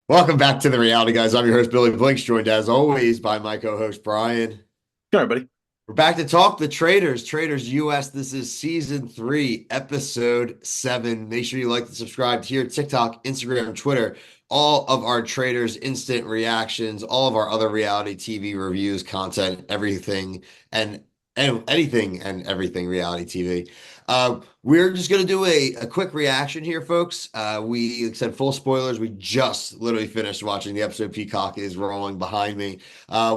Welcome back to the Reality Guys. I'm your host, Billy Blinks, joined as always by my co-host, Brian. All right, buddy. We're back to talk the Traitors, Traitors US. This is season 3, episode 7. Make sure you like and subscribe here, TikTok, Instagram, Twitter. All of our Traitors instant reactions, all of our other reality TV reviews, content, everything, and anything and everything reality TV. We're just going to do a quick reaction here, folks. We said full spoilers. We just literally finished watching the episode. Peacock is rolling behind me.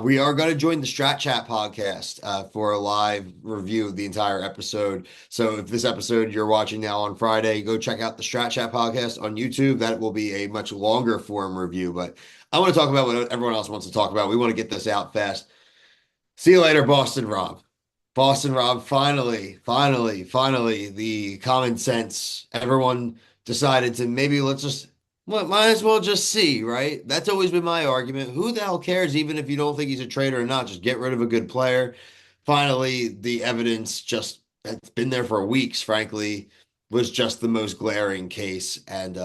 We are going to join the Strat Chat podcast for a live review of the entire episode. So if this episode you're watching now on Friday, go check out the Strat Chat podcast on YouTube. That will be a much longer form review, but I want to talk about what everyone else wants to talk about. We want to get this out fast. See you later, Boston Rob. Boston Rob, finally, the common sense. Everyone decided to maybe let's just, well, might as well just see, right? That's always been my argument. Who the hell cares, even if you don't think he's a traitor or not? Just get rid of a good player. Finally, the evidence just, it's been there for weeks, frankly, was just the most glaring case. And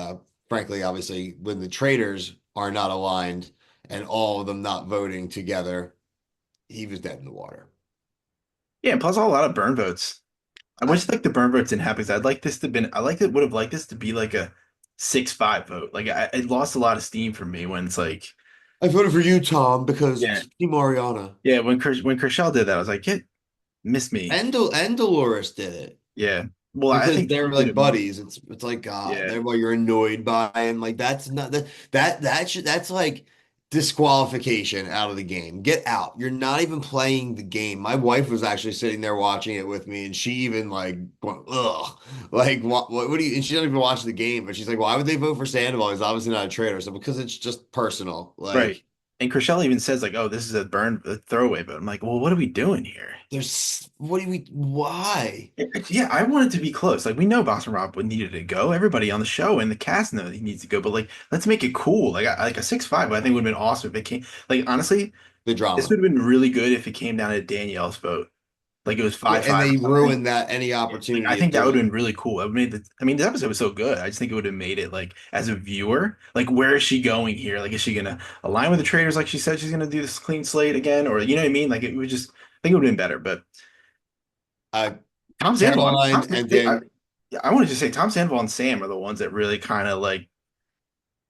frankly, obviously, when the traitors are not aligned and all of them not voting together, he was dead in the water. Yeah, and plus a lot of burn votes. I wish like the burn votes didn't happen because I'd like this to been I like it would have liked this to be like a 6-5 vote. Like it lost a lot of steam for me when it's like I voted for you, Tom, because yeah. Team Mariana Yeah, when Kershal did that, I was like, get miss me. and Dolores did it Yeah. Well, I because think they're she did like it more. buddies. It's like God, Yeah. they're why you're annoyed by him. Like that's not that's like disqualification out of the game. Get out. You're not even playing the game. My wife was actually sitting there watching it with me, and she even like going, ugh, like what do you? And she doesn't even watch the game, but she's like, why would they vote for Sandoval? He's obviously not a traitor. So because it's just personal. Right. Like And Kershal even says like, oh, this is a throwaway vote. I'm like, well, what are we doing here? there's what do we? Why? Yeah, I want it to be close. Like we know Boston Rob needed to go. Everybody on the show and the cast know he needs to go. But like, let's make it cool. Like a 6-5. I think would have been awesome if it came. Like honestly, The this drama. would have been really good if it came down to Danielle's vote. Like it was Yeah, five and five or they something. ruined that any Yeah. Like I opportunity of think that would doing have it. been really cool. It would made the. I mean, the episode was so good. I just think it would have made it like as a viewer, like where is she going here? Like is she gonna align with the traders like she said she's gonna do this clean slate again, or you know what I mean? Like it would just. I think it would have been better, but. Uh, Tom Sandoval. Caroline and then I want to just say Tom Sandoval and Sam are the ones that really kind of like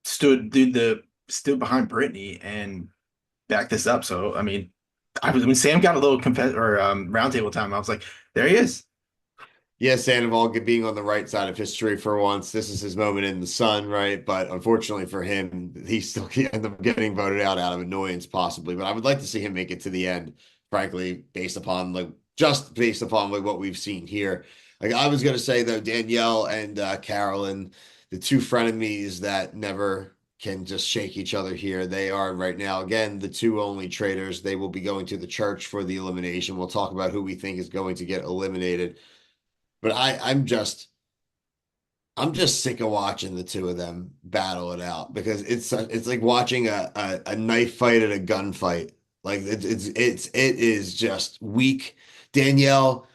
stood behind Brittany and backed this up. So I mean, I was when Sam got a little confess or roundtable time, I was like, there he is. yeah, Sandoval being on the right side of history for once. This is his moment in the sun, right? But unfortunately for him, he still end up getting voted out of annoyance, possibly. But I would like to see him make it to the end, frankly, based upon like what we've seen here. Like I was gonna say though, Danielle and Carolyn, the two frenemies that never can just shake each other here. They are right now, again, the two only traitors. They will be going to the church for the elimination. We'll talk about who we think is going to get eliminated. But I'm just sick of watching the two of them battle it out because it's like watching a knife fight at a gunfight. Like it is just weak. Danielle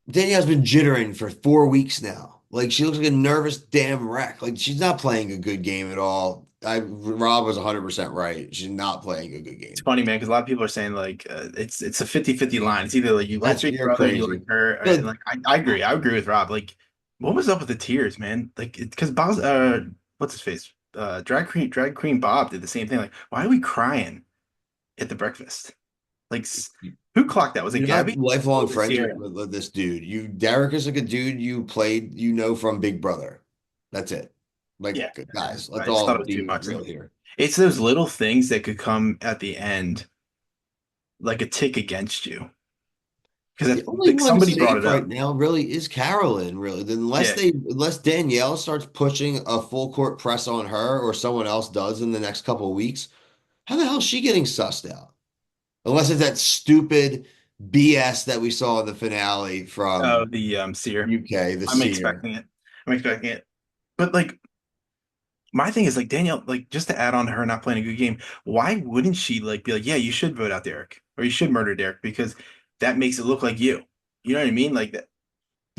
Danielle's been jittering for 4 weeks now. Like she looks like a nervous damn wreck. Like she's not playing a good game at all. Rob was 100% right. She's not playing a good It's game. funny, man, because a lot of people are saying like it's a 50-50 line. It's either like you like your You're brother, you like crazy. her, and Good. like I agree. I agree with Rob. Like, what was up with the tears, man? Like, because Bob, what's his face? Drag Queen Bob did the same thing. Like, why are we crying at the breakfast? Like, who clocked that? Was it You're not Gabby? Or lifelong was it friends Sierra? with this dude. Derek is like a dude you played, from Big Brother. That's it. Like, Yeah, guys, let's I just thought all it was too be much. real here. It's those little things that could come at the end, like a tick against you, because The only like one somebody brought safe it right up. now really is Carolyn, really. Yeah, Unless Danielle starts pushing a full court press on her or someone else does in the next couple of weeks, how the hell is she getting sussed out? Unless it's that stupid BS that we saw in the finale from the seer. UK, the I'm seer. expecting it. I'm expecting it. But like my thing is like Danielle, like just to add on to her not playing a good game, why wouldn't she like be like, yeah, you should vote out Derek or you should murder Derek because that makes it look like you. You know what I mean? Like that.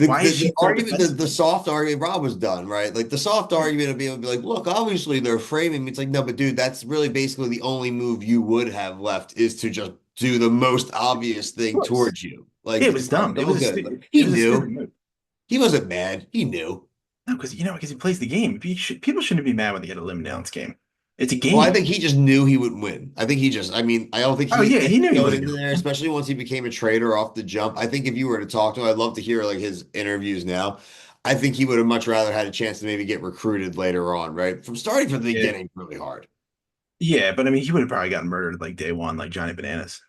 Why is The she so argument, defensive? the soft argument, Rob was done, right? Like the soft argument of being able to be like, look, obviously they're framing me. It's like, no, but dude, that's really basically the only move you would have left is to just do the most obvious Of thing course. towards you. Yeah, Like it was it's fine, dumb. all good. It He was a stupid knew. move. He wasn't mad. He knew. No, because he plays the game. People shouldn't be mad when they get eliminated on this game. It's a Well, I game. think he just knew he would win. I mean, I don't think Oh he yeah, think he knew he going wasn't into gonna there, win. especially once he became a traitor off the jump. I think if you were to talk to him, I'd love to hear like his interviews now. I think he would have much rather had a chance to maybe get recruited later on, right? From starting from the Yeah. beginning, really hard. Yeah, but I mean, he would have probably gotten murdered like day one, like Johnny Bananas.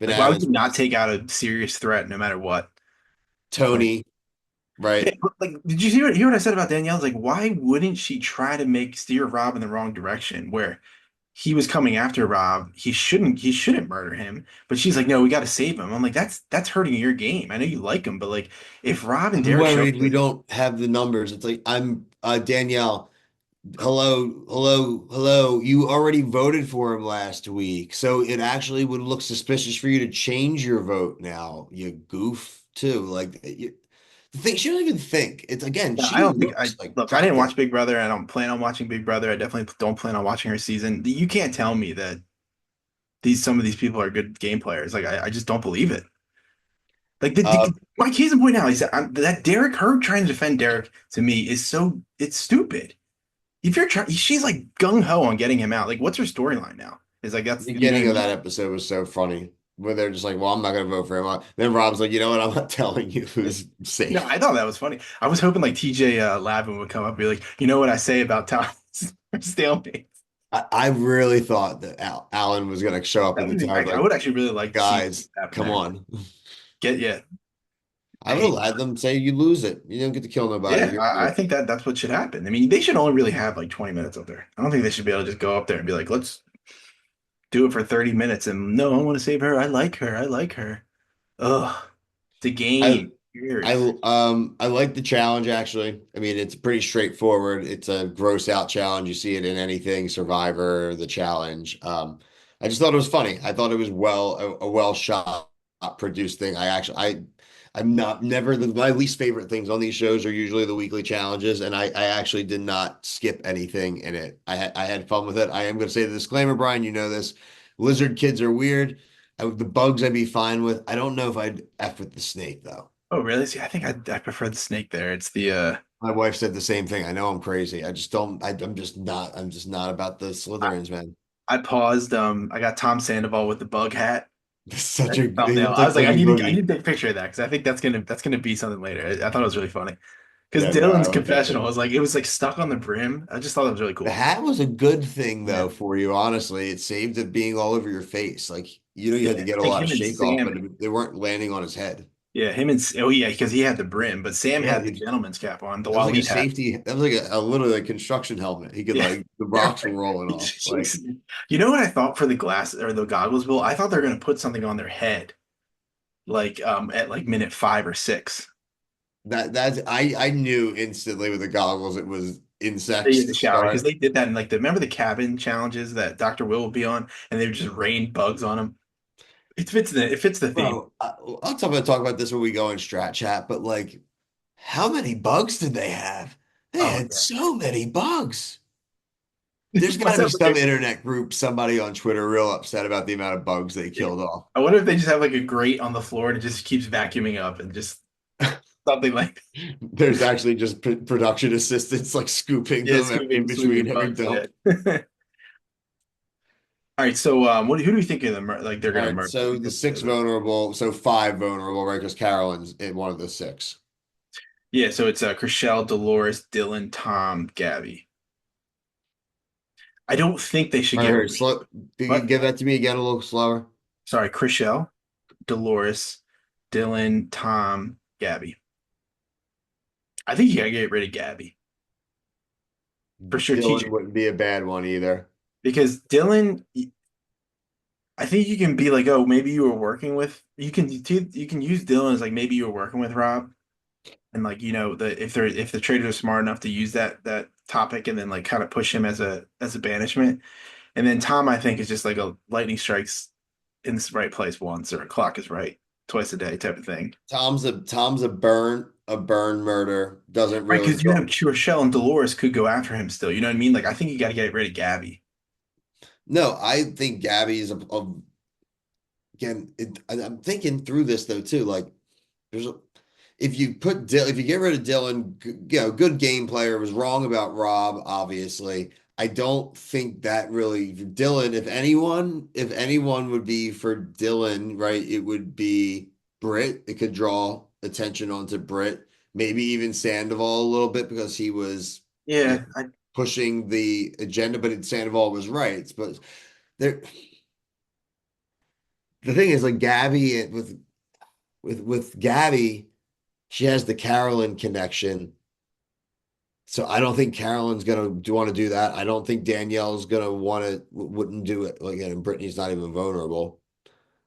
Like, why would Bananas, you not take out a serious threat no matter what? Like, Tony, yeah, right? but, like, did you hear what I said about Danielle? Like, why wouldn't she try to make steer Rob in the wrong direction? Where he was coming after Rob, he shouldn't murder him. But she's like, no, we got to save him. I'm like, that's hurting your game. I know you like him, but like, if Rob and I'm Derek show up, worried we don't have the numbers. It's like I'm Danielle. Hello, hello, hello. You already voted for him last week, so it actually would look suspicious for you to change your vote now. You goof too. Like the thing, she doesn't even think. It's again, no, I she don't think I looks like look. I didn't watch cockeyed. Big Brother. I don't plan on watching Big Brother. I definitely don't plan on watching her season. You can't tell me that some of these people are good game players. Like, I just don't believe it. Like Uh, my case in point now is that, that Derek, her trying to defend Derek to me is so it's stupid. If you're trying, she's like gung ho on getting him out. Like, what's her storyline now? Is like the that's you know what I beginning of mean? that episode was so funny, where they're just like, "Well, I'm not gonna vote for him." Then Rob's like, "You know what? I'm not telling you who's No, safe." I thought that was funny. I was hoping like TJ Lavin would come up and be like, you know what I say about Tom's stalemate. I really thought that Alan was gonna show up That in the would be. tower, I like, would actually really like to see what guys, happened come there. on. Get yeah. I I would have hate. let them say you lose it. You don't get to kill nobody. Yeah, You're I good. think that that's what should happen. I mean, they should only really have like 20 minutes up there. I don't think they should be able to just go up there and be like, let's do it for 30 minutes. And no, I want to save her. I like her. I like her. Ugh. It's a I game. I Years. I like the challenge actually. I mean, it's pretty straightforward. It's a gross out challenge. You see it in anything, Survivor, the challenge. I just thought it was funny. I thought it was a well shot, produced thing. I'm not never my least favorite things on these shows are usually the weekly challenges, and I actually did not skip anything in it. I had fun with it. I am going to say the disclaimer, Brian. You know this. Lizard kids are weird. The bugs I'd be fine with. I don't know if I'd F with the snake though. Oh, really? See, I think I prefer the snake there. It's the My wife said the same thing. I know I'm crazy. I just don't. I'm just not about the I, Slytherins, man. I paused. I got Tom Sandoval with the bug hat. It's such That's a. the He thumbnail. looks I was like, like a I boogie. need to take a picture of that because I think that's gonna be something later. I thought it was really funny because Yeah, no, I Dylan's like that too. confessional was like it was like stuck on the brim. I just thought it was really The cool. hat was a good thing Yeah, though for you, honestly. It saved it being all over your face. Like you had yeah. to I get a think lot of him and shake off, but Sam. they weren't landing on his head. Yeah, oh yeah, because he had the brim, but Sam Yeah, had the dude, gentleman's cap on, the that was like a Waleed hat. safety. That was like a literally a construction helmet. He could Yeah. like the rocks were rolling off. Like You know what I thought for the glass or the goggles, Bill? I thought they were gonna put something on their head, like at like minute 5 or 6. I knew instantly with the goggles it was They insects in the to shower because start. they did that in like the remember the cabin challenges that Dr. Will would be on, and they would just rain bugs on him. It fits the theme. Bro, talk about this when we go in strat chat, but like, how many bugs did they have? They Oh had yeah. so many bugs. There's got Must to be have like some internet group, somebody on Twitter real upset about the amount of bugs they yeah. killed off. I wonder if they just have like a grate on the floor and it just keeps vacuuming up and just something like There's actually just production assistants like scooping yeah, them in scooping between sweeping every bugs. Yeah. dump. All right, so who do we think of them like they're All gonna right, murder? so the six vulnerable, so five vulnerable, right? Because Carolyn's in one of the six. Yeah, so it's Chriselle, Dolores, Dylan, Tom, Gabby. I don't think they should All right, get here, rid. slow. Can you What? give that to me again a little slower? Sorry, Chriselle, Dolores, Dylan, Tom, Gabby. I think you gotta get rid of Gabby for Dylan strategic wouldn't be a bad one either. because Dylan, I think you can be like, oh, maybe you were working with. You can use Dylan as like maybe you were working with Rob, and like if the traders are smart enough to use that topic and then like kind of push him as a banishment, and then Tom I think is just like a lightning strikes in the right place once or a clock is right. twice a day type of thing. Tom's a burn murder. Doesn't Right, really because you have go. Rochelle and Dolores could go after him still. You know what I mean? Like I think you got to get rid of Gabby. No, I think Gabby's again. I'm thinking through this though too. Like, there's a, if you get rid of Dylan, good game player, was wrong about Rob, obviously. I don't think that really Dylan, if anyone would be for Dylan, right, it would be Britt. It could draw attention onto Britt, maybe even Sandoval a little bit because he was, you know, Yeah, pushing the agenda, but Sandoval was right. But there, the thing is, like Gabby with Gabby, she has the Carolyn connection. So I don't think Carolyn's gonna want to do that. I don't think Danielle's gonna wouldn't do it. Like, and Brittany's not even vulnerable.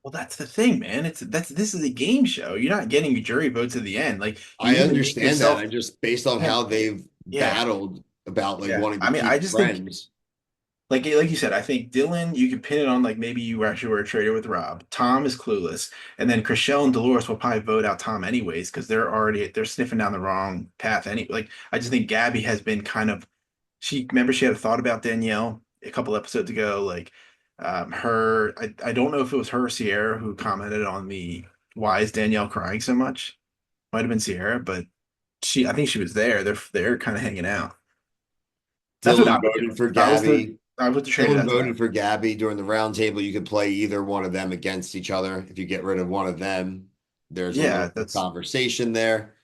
well, that's the thing, man. This is a game show. You're not getting jury votes at the end. Like you I need to make understand that. yourself. I just based on Yeah, how they've yeah, battled about like yeah. wanting to I mean, I keep just think friends. like you said, I think Dylan, you can pin it on like maybe you actually were a traitor with Rob. Tom is clueless, and then Chriselle and Dolores will probably vote out Tom anyways because they're sniffing down the wrong path. Like I just think Gabby has been kind of she had a thought about Danielle a couple episodes ago. Like I don't know if it was her or Sierra who commented on the why is Danielle crying so much. Might have been Sierra, but I think she was there. They're kind of hanging out. That's what I Dylan would do. voted for If I was Gabby. the trader, Dylan that's what I voted for Gabby during the roundtable. You could play either one of them against each other. If you get rid of one of them, there's a little yeah, bit of conversation there.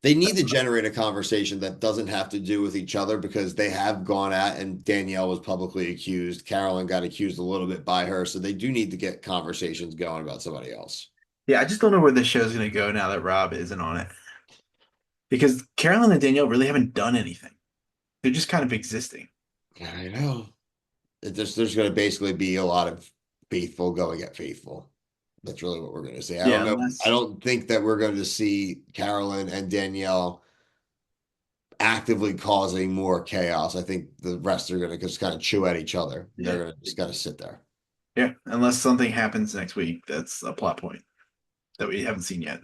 They need to generate a conversation that doesn't have to do with each other because they have gone at and Danielle was publicly accused. Carolyn got accused a little bit by her. So they do need to get conversations going about somebody else. yeah, I just don't know where this show's gonna go now that Rob isn't on it. Because Carolyn and Danielle really haven't done anything. They're just kind of existing. I know. There's going to basically be a lot of faithful going at faithful. That's really what we're going to see. I don't Yeah, know. I unless don't think that we're going to see Carolyn and Danielle actively causing more chaos. I think the rest are going to just kind of chew at each other. They're yeah. going to just kind of sit there. Yeah, unless something happens next week, that's a plot point that we haven't seen yet.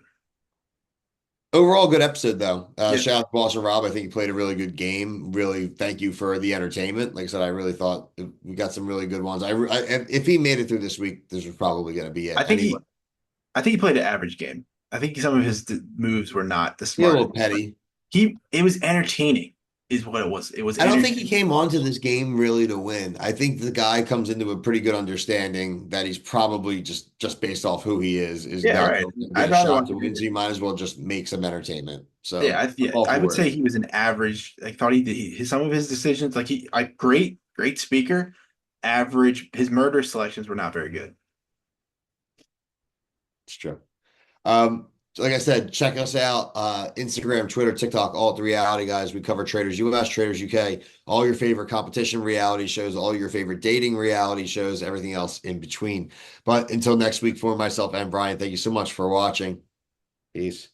Overall, good episode though. Yeah. Shout out to Boss and Rob. I think he played a really good game. Really, thank you for the entertainment. Like I said, I really thought we got some really good ones. If he made it through this week, this was probably going to be it. I think Anyway, he I think he played an average game. I think some of his moves were not the he a smartest. little petty. It was entertaining, is what it was. It was I don't think he entertaining. came onto this game really to win. I think the guy comes into a pretty good understanding that he's probably just based off who he is Yeah, not right. going to get I'd a rather shot watch to a win. good. So you might as well just make some entertainment. Yeah, So I'm all I would for say it. he was an average. I thought he did some of his decisions, like great speaker, average. His murder selections were not very good. It's true. Like I said, check us out. Instagram, Twitter, TikTok, all at the Reality Guys. We cover Traders US, Traders UK, all your favorite competition reality shows, all your favorite dating reality shows, everything else in between. But until next week, for myself and Brian, thank you so much for watching. Peace.